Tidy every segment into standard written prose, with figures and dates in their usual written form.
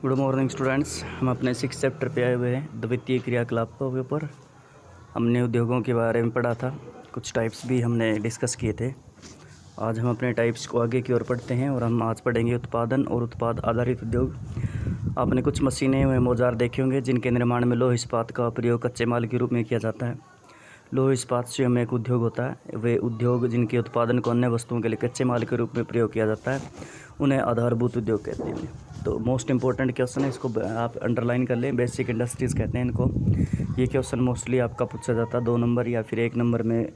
Good morning students. हम अपने 6 chapter पे आए हुए हैं द्वितीय क्रियाकलापों के ऊपर। हमने उद्योगों के बारे में पढ़ा था, कुछ टाइप्स भी हमने डिस्कस किए थे। आज हम अपने टाइप्स को आगे की ओर पढ़ते हैं और हम आज पढ़ेंगे उत्पादन और उत्पाद आधारित उद्योग। आपने कुछ मशीनें व औजार देखे होंगे जिनके निर्माण में लौह इस्पात का प्रयोग कच्चे माल के रूप में किया जाता है। लौह इस्पात स्वयं एक उद्योग होता है। वे उद्योग जिनके उत्पादन को अन्य वस्तुओं के लिए कच्चे माल के रूप में प्रयोग किया जाता है उन्हें आधारभूत उद्योग कहते हैं। तो मोस्ट इंपॉर्टेंट क्वेश्चन है, इसको आप अंडरलाइन कर लें। बेसिक इंडस्ट्रीज़ कहते हैं इनको। ये क्वेश्चन मोस्टली आपका पूछा जाता है 2 नंबर या फिर 1 नंबर में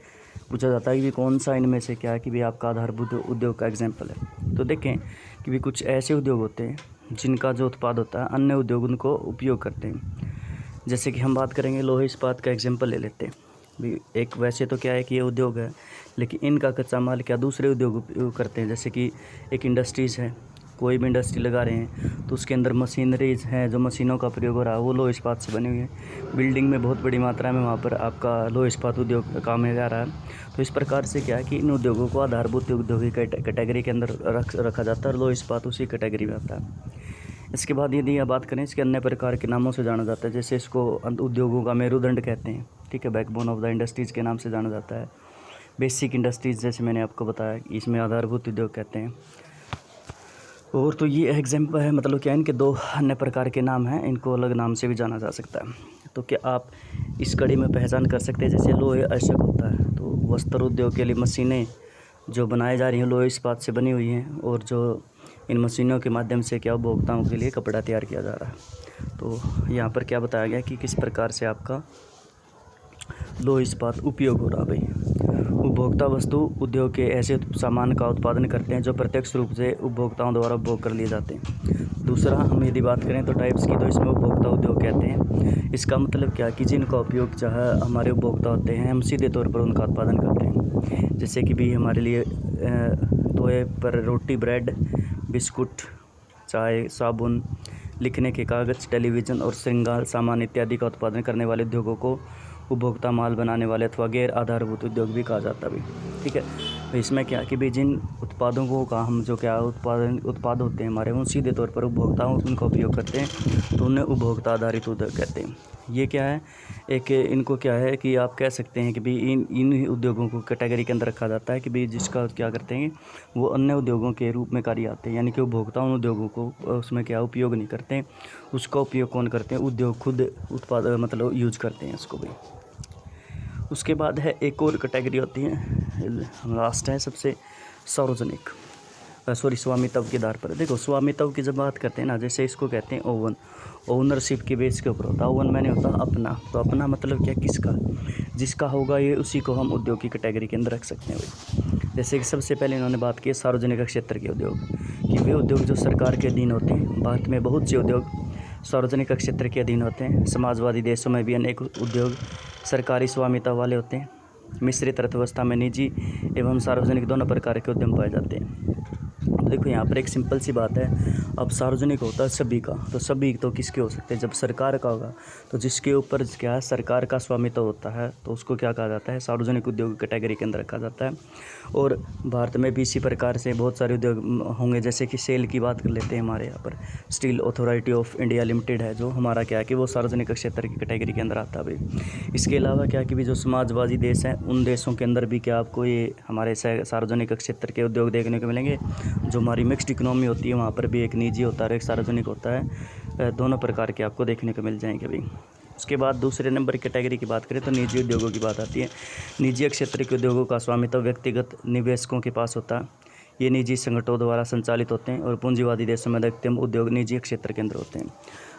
पूछा जाता है कि कौन सा इनमें से क्या है कि भी आपका आधारभूत उद्योग का एग्जाम्पल है। तो देखें कि भी कुछ ऐसे उद्योग होते हैं जिनका जो उत्पाद होता है अन्य उद्योग उनको उपयोग करते हैं। जैसे कि हम बात करेंगे लोहे इस्पात का एग्जाम्पल ले लेते हैं। भी एक वैसे तो क्या है कि ये उद्योग है, लेकिन इनका कच्चा माल क्या दूसरे उद्योग उपयोग करते हैं। जैसे कि एक इंडस्ट्रीज़ है, कोई भी इंडस्ट्री लगा रहे हैं तो उसके अंदर मशीनरीज हैं, जो मशीनों का प्रयोग हो रहा है वो लोह इस्पात से बनी हुई है। बिल्डिंग में बहुत बड़ी मात्रा में वहाँ पर आपका लोह इस्पात उद्योग काम में जा रहा है। तो इस प्रकार से क्या है कि इन उद्योगों को आधारभूत उद्योग की कैटेगरी के अंदर रखा जाता है और लोह इस्पात उसी कैटेगरी में आता है। इसके बाद यदि आप बात करें, इसके अन्य प्रकार के नामों से जाना जाता है। जैसे इसको उद्योगों का मेरुदंड कहते हैं, ठीक है, बैकबोन ऑफ द इंडस्ट्रीज़ के नाम से जाना जाता है। बेसिक इंडस्ट्रीज़ जैसे मैंने आपको बताया, इसमें आधारभूत उद्योग कहते हैं। और तो ये एग्जाम्पल है, मतलब क्या इनके 2 अन्य प्रकार के नाम हैं, इनको अलग नाम से भी जाना जा सकता है। तो क्या आप इस कड़ी में पहचान कर सकते हैं, जैसे लोहे अयस्क होता है तो वस्त्र उद्योग के लिए मशीनें जो बनाई जा रही हैं लोहे इस्पात से बनी हुई हैं, और जो इन मशीनों के माध्यम से क्या उपभोक्ताओं के लिए कपड़ा तैयार किया जा रहा है। तो यहाँ पर क्या बताया गया कि किस प्रकार से आपका लोह इस्पात उपयोग हो रहा। भाई उपभोक्ता वस्तु उद्योग के ऐसे सामान का उत्पादन करते हैं जो प्रत्यक्ष रूप से उपभोक्ताओं द्वारा उपभोग कर लिए जाते हैं। दूसरा, हम यदि बात करें तो टाइप्स की, तो इसमें उपभोक्ता उद्योग कहते हैं। इसका मतलब क्या कि जिनका उपयोग चाहे हमारे उपभोक्ता होते हैं, हम सीधे तौर पर उनका उत्पादन करते हैं। जैसे कि भी हमारे लिए तोए पर रोटी, ब्रेड, बिस्कुट, चाय, साबुन, लिखने के कागज़, टेलीविज़न और श्रृंगार सामान इत्यादि का उत्पादन करने वाले उद्योगों को उपभोक्ता माल बनाने वाले अथवा गैर आधारभूत उद्योग भी कहा जाता है। ठीक है, तो इसमें क्या कि भी जिन उत्पादों का हम जो क्या उत्पाद होते हैं हमारे, वो सीधे तौर पर उपभोक्ताओं उनका उपयोग करते हैं, तो उन्हें उपभोक्ता आधारित उद्योग कहते हैं। ये क्या है, एक इनको क्या है कि आप कह सकते हैं कि भी इन उद्योगों को कैटेगरी के अंदर रखा जाता है कि भी जिसका क्या करते हैं वो अन्य उद्योगों के रूप में कार्य आते हैं। यानी कि उपभोक्ता उन उद्योगों को उसमें क्या उपयोग नहीं करते हैं, उसका उपयोग कौन करते हैं, उद्योग खुद उत्पाद मतलब यूज करते हैं उसको भी। उसके बाद है एक और कैटेगरी होती है, लास्ट है सबसे, सार्वजनिक स्वामित्व के आधार पर। देखो स्वामित्व की जब बात करते हैं ना, जैसे इसको कहते हैं ओवन, ओनरशिप के बेस के ऊपर होता है। ओवन मैंने होता अपना, तो अपना मतलब क्या, किसका, जिसका होगा ये उसी को हम उद्योग की कैटेगरी के अंदर रख सकते हैं भाई। जैसे कि सबसे पहले इन्होंने बात की सार्वजनिक क्षेत्र के उद्योग, कि वे उद्योग जो सरकार के अधीन होते हैं। भारत में बहुत से उद्योग सार्वजनिक क्षेत्र के अधीन होते हैं। समाजवादी देशों में भी अनेक उद्योग सरकारी स्वामित्व वाले होते हैं। मिश्रित अर्थव्यवस्था में निजी एवं सार्वजनिक दोनों प्रकार के उद्यम पाए जाते हैं। देखो यहाँ पर एक सिंपल सी बात है, अब सार्वजनिक होता है सभी का, तो सभी तो किसके हो सकते हैं, जब सरकार का होगा तो जिसके ऊपर क्या है सरकार का स्वामित्व होता है तो उसको क्या कहा जाता है, सार्वजनिक उद्योग कैटेगरी के अंदर रखा जाता है। और भारत में भी इसी प्रकार से बहुत सारे उद्योग होंगे। जैसे कि सेल की बात कर लेते हैं, हमारे यहाँ पर steel authority of India limited है, जो हमारा क्या है कि वो सार्वजनिक क्षेत्र की कैटेगरी के अंदर आता है भाई। इसके अलावा क्या कि भी जो समाजवादी देश हैं उन देशों के अंदर भी क्या आपको ये हमारे सार्वजनिक क्षेत्र के उद्योग देखने को मिलेंगे। जो हमारी मिक्स्ड इकोनॉमी होती है वहाँ पर भी एक निजी होता है एक सार्वजनिक होता है, दोनों प्रकार के आपको देखने को मिल जाएंगे भाई। उसके बाद दूसरे नंबर कैटेगरी की बात करें तो निजी उद्योगों की बात आती है। निजी क्षेत्र के उद्योगों का स्वामित्व व्यक्तिगत निवेशकों के पास होता है। ये निजी संगठनों द्वारा संचालित होते हैं और पूंजीवादी देशों में अधिकतम उद्योग निजी क्षेत्र के अंदर होते हैं।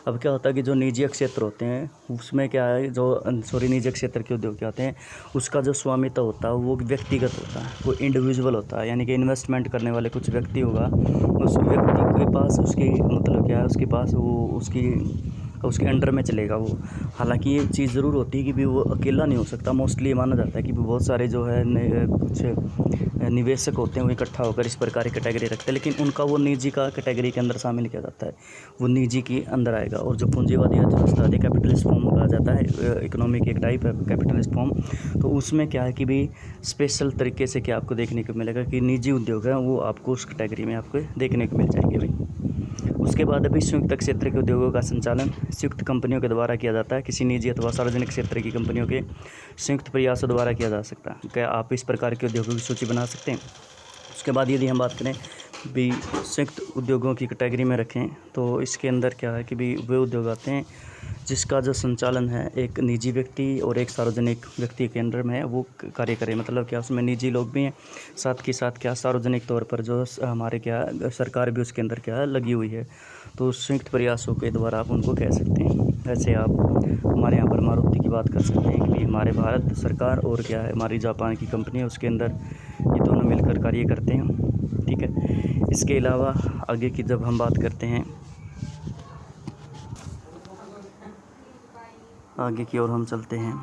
अब क्या होता है कि जो निजी क्षेत्र होते हैं उसमें क्या है, निजी क्षेत्र के उद्योग क्या होते हैं, उसका जो स्वामित्व होता है वो व्यक्तिगत होता है, वो इंडिविजुअल होता है। यानी कि इन्वेस्टमेंट करने वाले कुछ व्यक्ति होगा, उस व्यक्ति के पास उसकी मतलब क्या है, उसके पास वो उसके अंडर में चलेगा वो। हालांकि ये चीज़ ज़रूर होती है कि भी वो अकेला नहीं हो सकता। मोस्टली ये माना जाता है कि बहुत सारे जो है कुछ निवेशक होते हैं वो इकट्ठा होकर इस प्रकार की कैटेगरी रखते हैं, लेकिन उनका वो निजी का कैटेगरी के अंदर शामिल किया जाता है, वो निजी के अंदर आएगा। और जो पूंजीवादी अर्थव्यवस्था है कैपिटलिस्ट फॉर्म कहा जाता है, इकोनॉमी की एक टाइप है कैपिटलिस्ट फॉर्म। तो उसमें क्या है कि भी स्पेशल तरीके से क्या आपको देखने को मिलेगा कि निजी उद्योग है वो आपको उस कैटेगरी में आपको देखने को मिल जाएंगे भाई। उसके बाद अभी संयुक्त क्षेत्र के उद्योगों का संचालन संयुक्त कंपनियों के द्वारा किया जाता है। किसी निजी अथवा सार्वजनिक क्षेत्र की कंपनियों के संयुक्त प्रयासों द्वारा किया जा सकता है। क्या आप इस प्रकार के उद्योगों की सूची बना सकते हैं? उसके बाद यदि हम बात करें भी संयुक्त उद्योगों की कैटेगरी में रखें तो इसके अंदर क्या है कि भी वे उद्योग आते हैं जिसका जो संचालन है एक निजी व्यक्ति और एक सार्वजनिक व्यक्ति के अंडर में है वो कार्य करे। मतलब क्या उसमें निजी लोग भी हैं, साथ के साथ क्या सार्वजनिक तौर पर जो हमारे क्या सरकार भी उसके अंदर क्या लगी हुई है। तो संयुक्त प्रयासों के द्वारा आप उनको कह सकते हैं। ऐसे आप हमारे यहाँ पर मारुति की बात कर सकते हैं कि हमारे भारत सरकार और क्या है हमारी जापान की कंपनी है, उसके अंदर ये दोनों मिलकर कार्य करते हैं। ठीक है, इसके अलावा आगे की जब हम बात करते हैं, आगे की ओर हम चलते हैं।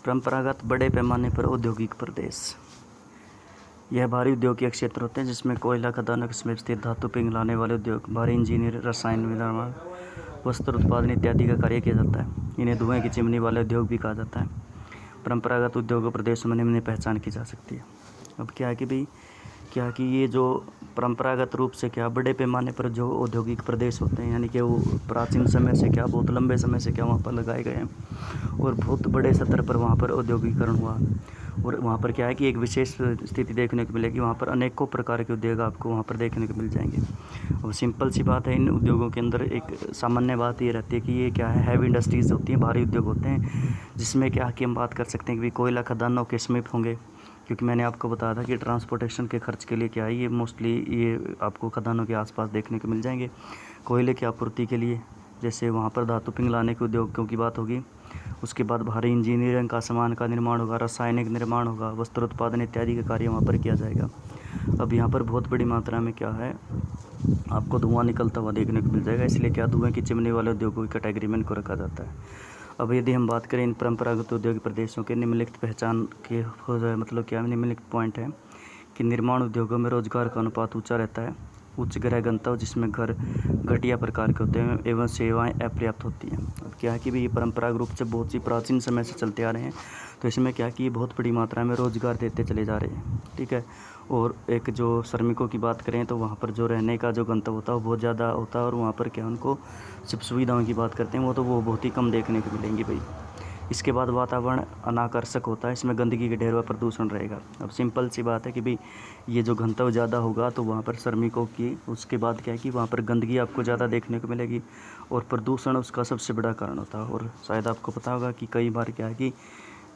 परंपरागत बड़े पैमाने पर औद्योगिक प्रदेश, यह भारी उद्योग के क्षेत्र होते हैं जिसमें कोयला खदानों में स्थित धातु पिघलाने वाले उद्योग, भारी इंजीनियर, रसायन निर्माण, वस्त्र उत्पादन इत्यादि का कार्य किया जाता है। इन्हें धुएं की चिमनी वाले उद्योग भी कहा जाता है। परंपरागत उद्योग प्रदेशों में निम्न पहचान की जा सकती है। अब क्या है कि भाई क्या कि ये जो परंपरागत रूप से क्या बड़े पैमाने पर जो औद्योगिक प्रदेश होते हैं, यानी कि वो प्राचीन समय से क्या बहुत लंबे समय से क्या वहाँ पर लगाए गए हैं और बहुत बड़े स्तर पर वहाँ पर औद्योगिकरण हुआ और वहाँ पर क्या है कि एक विशेष स्थिति देखने को मिलेगी। वहाँ पर अनेकों प्रकार के उद्योग आपको वहाँ पर देखने को मिल जाएंगे। और सिंपल सी बात है, इन उद्योगों के अंदर एक सामान्य बात ये रहती है कि ये क्या है हैवी इंडस्ट्रीज़ होती हैं, भारी उद्योग होते हैं, जिसमें क्या कि हम बात कर सकते हैं कि कोयला खदानों के समीप होंगे, क्योंकि मैंने आपको बताया था कि ट्रांसपोर्टेशन के खर्च के लिए क्या है ये मोस्टली ये आपको खदानों के आसपास देखने को मिल जाएंगे। कोयले की आपूर्ति के लिए जैसे वहाँ पर धातु पिघलाने के उद्योगों की बात होगी। उसके बाद भारी इंजीनियरिंग का सामान का निर्माण होगा, रासायनिक निर्माण होगा, वस्त्र उत्पादन इत्यादि का कार्य वहाँ पर किया जाएगा। अब यहाँ पर बहुत बड़ी मात्रा में क्या है आपको धुआं निकलता हुआ देखने को मिल जाएगा, इसलिए क्या धुएँ की चिमनी वाले उद्योगों की कैटेगरी में इनको रखा जाता है। अब यदि हम बात करें इन परंपरागत औद्योगिक प्रदेशों के निम्नलिखित पहचान के हो जाए, मतलब क्या निम्नलिखित पॉइंट है कि निर्माण उद्योगों में रोजगार का अनुपात ऊंचा रहता है, उच्च गृह गंतव्य जिसमें घर घटिया प्रकार के होते हैं एवं सेवाएं अपर्याप्त होती हैं। अब क्या है कि भी ये परंपरागत रूप से बहुत ही प्राचीन समय से चलते आ रहे हैं, तो इसमें क्या कि ये बहुत बड़ी मात्रा में रोज़गार देते चले जा रहे हैं। ठीक है, और एक जो श्रमिकों की बात करें तो वहाँ पर जो रहने का जो गंतव्य होता है वो बहुत ज़्यादा होता है और वहाँ पर क्या उनको जब सुविधाओं की बात करते हैं वो बहुत ही कम देखने को मिलेंगी भाई। इसके बाद वातावरण अनाकर्षक होता है, इसमें गंदगी के ढेर व प्रदूषण रहेगा। अब सिंपल सी बात है कि भाई ये जो घनत्व ज़्यादा होगा तो वहाँ पर श्रमिकों की, उसके बाद क्या है कि वहाँ पर गंदगी आपको ज़्यादा देखने को मिलेगी और प्रदूषण उसका सबसे बड़ा कारण होता है। और शायद आपको पता होगा कि कई बार क्या है कि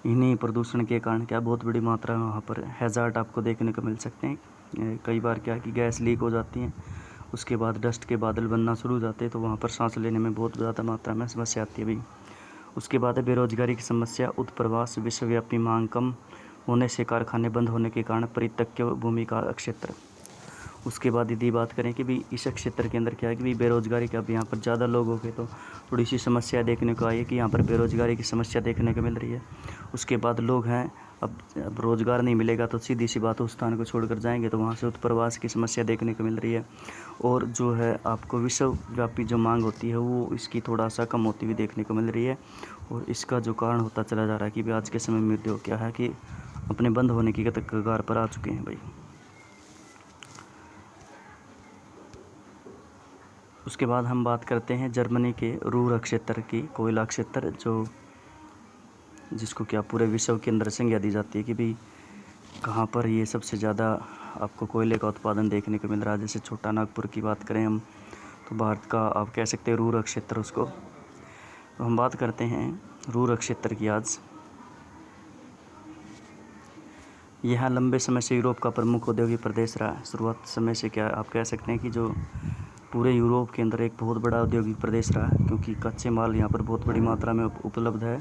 इन्हीं प्रदूषण के कारण क्या बहुत बड़ी मात्रा में वहाँ पर हैज़ार्ड आपको देखने को मिल सकते हैं। कई बार क्या है कि गैस लीक हो जाती हैं, उसके बाद डस्ट के बादल बनना शुरू हो जाते हैं, तो वहाँ पर सांस लेने में बहुत ज़्यादा मात्रा में समस्या आती है भाई। उसके बाद है बेरोजगारी की समस्या, उत्प्रवास, विश्वव्यापी मांग कम होने से कारखाने बंद होने के कारण परित्यक्य भूमि का क्षेत्र। उसके बाद यदि बात करें कि भी इस क्षेत्र के अंदर क्या है कि भी बेरोजगारी का, अब यहाँ पर ज़्यादा लोग हो गए तो थोड़ी सी समस्या देखने को आई है कि यहाँ पर बेरोजगारी की समस्या देखने को मिल रही है। उसके बाद लोग हैं, अब रोज़गार नहीं मिलेगा तो सीधी सी बात उस स्थान को छोड़कर जाएंगे, तो वहाँ से उत्प्रवास की समस्या देखने को मिल रही है। और जो है आपको विश्वव्यापी जो मांग होती है वो इसकी थोड़ा सा कम होती हुई देखने को मिल रही है। और इसका जो कारण होता चला जा रहा है कि आज के समय में उद्योग क्या है कि अपने बंद होने की कगार पर आ चुके हैं भाई। उसके बाद हम बात करते हैं जर्मनी के रूर क्षेत्र की, कोयला क्षेत्र, जो जिसको क्या पूरे विश्व के अंदर संज्ञा दी जाती है कि भाई कहाँ पर ये सबसे ज़्यादा आपको कोयले का उत्पादन देखने को मिल रहा है। जैसे छोटा नागपुर की बात करें हम तो भारत का आप कह सकते हैं रूर क्षेत्र उसको। तो हम बात करते हैं रूर क्षेत्र की आज। यह लंबे समय से यूरोप का प्रमुख औद्योगिक प्रदेश रहा है। शुरुआत समय से क्या आप कह सकते हैं कि जो पूरे यूरोप के अंदर एक बहुत बड़ा औद्योगिक प्रदेश रहा है, क्योंकि कच्चे माल यहाँ पर बहुत बड़ी मात्रा में उपलब्ध है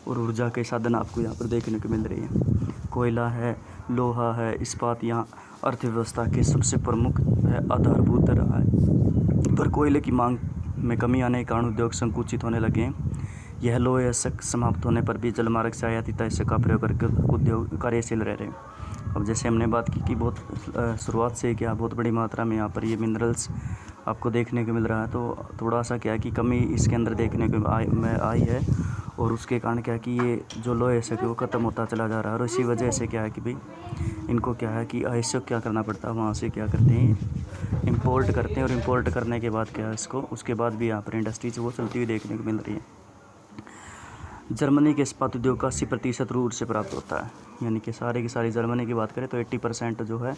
और ऊर्जा के साधन आपको यहाँ पर देखने को मिल रही है। कोयला है, लोहा है, इस्पात यहाँ अर्थव्यवस्था के सबसे प्रमुख है, आधारभूत रहा है। पर कोयले की मांग में कमी आने के कारण उद्योग संकुचित होने लगे हैं। यह लोहे समाप्त होने पर भी जलमार्ग से आयातित तैसे का प्रयोग करके उद्योग कार्यशील रह रहे हैं। अब जैसे हमने बात की कि बहुत शुरुआत से क्या बहुत बड़ी मात्रा में यहाँ पर ये मिनरल्स आपको देखने को मिल रहा है, तो थोड़ा सा क्या है कि कमी इसके अंदर देखने को आई है और उसके कारण क्या है कि ये जो लोहे से वो ख़त्म होता चला जा रहा है। और इसी वजह से क्या है कि भाई इनको क्या है कि आयुष्य क्या करना पड़ता है, वहाँ से क्या करते हैं इंपोर्ट करते हैं, और इंपोर्ट करने के बाद क्या है इसको, उसके बाद भी यहाँ पर इंडस्ट्रीज वो चलती हुई देखने को मिल रही है। जर्मनी के इस्पात उद्योग का 80% रूर से प्राप्त होता है, यानी कि सारे की सारी जर्मनी की बात करें तो 80% जो है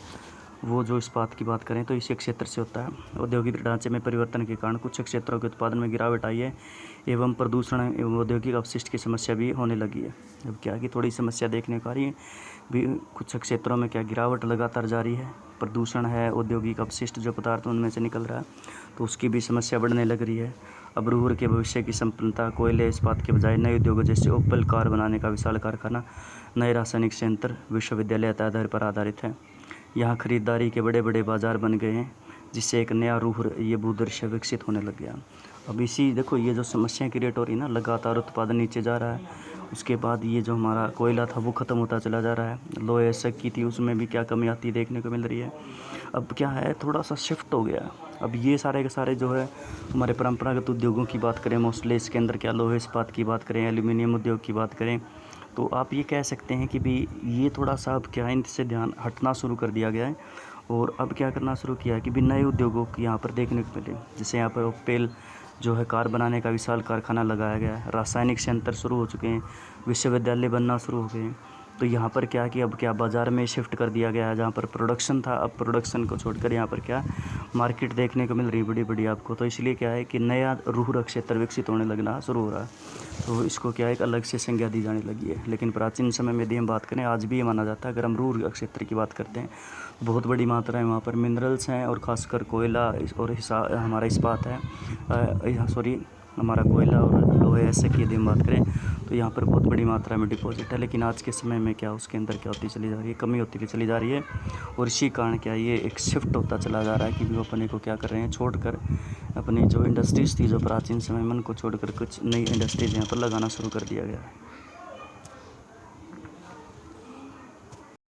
वो जो इस्पात की बात करें तो इसी क्षेत्र से होता है। औद्योगिक ढांचे में परिवर्तन के कारण कुछ क्षेत्रों के उत्पादन में गिरावट आई है एवं प्रदूषण एवं औद्योगिक अपशिष्ट की समस्या भी होने लगी है। अब क्या कि थोड़ी समस्या देखने को आ रही है भी, कुछ क्षेत्रों में क्या गिरावट लगातार जारी है, प्रदूषण है, औद्योगिक अपशिष्ट जो पदार्थ उनमें से निकल रहा है तो उसकी भी समस्या बढ़ने लग रही है। अब रूर के भविष्य की संपन्नता कोयले इस्पात के बजाय नए उद्योगों जैसे ओपल कार बनाने का विशाल कारखाना, नए रासायनिक संयंत्र, विश्वविद्यालय आधार पर आधारित है। यहाँ खरीदारी के बड़े बड़े बाजार बन गए हैं, जिससे एक नया रूर ये भूदृश्य विकसित होने लग गया। अब इसी देखो ये जो समस्या क्रिएट हो रही है ना, लगातार उत्पादन नीचे जा रहा है, उसके बाद ये जो हमारा कोयला था वो ख़त्म होता चला जा रहा है, लोहे एसक की थी उसमें भी क्या कमी आती देखने को मिल रही है। अब क्या है थोड़ा सा शिफ्ट हो गया। अब ये सारे के सारे जो है हमारे परंपरागत उद्योगों की बात करें, मोस्टली इसके अंदर क्या लोहे इस्पात की बात करें, एल्यूमिनियम उद्योग की बात करें, तो आप ये कह सकते हैं कि भी ये थोड़ा सा अब क्या है इनसे ध्यान हटना शुरू कर दिया गया है, और अब क्या करना शुरू किया है कि भी नए उद्योगों की यहाँ पर देखने को मिले। जैसे यहाँ पर ओपेल जो है कार बनाने का विशाल कारखाना लगाया गया है, रासायनिक संयंत्र शुरू हो चुके हैं, विश्वविद्यालय बनना शुरू हो गए हैं। तो यहाँ पर क्या कि अब क्या बाज़ार में शिफ्ट कर दिया गया है, जहाँ पर प्रोडक्शन था अब प्रोडक्शन को छोड़कर यहाँ पर क्या मार्केट देखने को मिल रही बड़ी बड़ी आपको। तो इसलिए क्या है कि नया रूर क्षेत्र विकसित होने लगना शुरू हो रहा है, तो इसको क्या एक अलग से संज्ञा दी जाने लगी है। लेकिन प्राचीन समय में यदि हम बात करें, आज भी ये माना जाता है, अगर हम रूर क्षेत्र की बात करते हैं बहुत बड़ी मात्रा में वहाँ पर मिनरल्स हैं, और ख़ासकर कोयला और हमारा इस्पात है, हमारा कोयला और लोहे ऐसे की यदि हम बात करें तो यहाँ पर बहुत बड़ी मात्रा में डिपॉजिट है। लेकिन आज के समय में क्या उसके अंदर क्या होती चली जा रही है, कमी होती चली जा रही है, और इसी कारण क्या ये एक शिफ्ट होता चला जा रहा है कि वो अपने को क्या कर रहे हैं, छोड़कर अपनी जो इंडस्ट्रीज़ थी जो प्राचीन समय में उनको छोड़कर कुछ नई इंडस्ट्रीज़ यहाँ पर लगाना शुरू कर दिया गया है।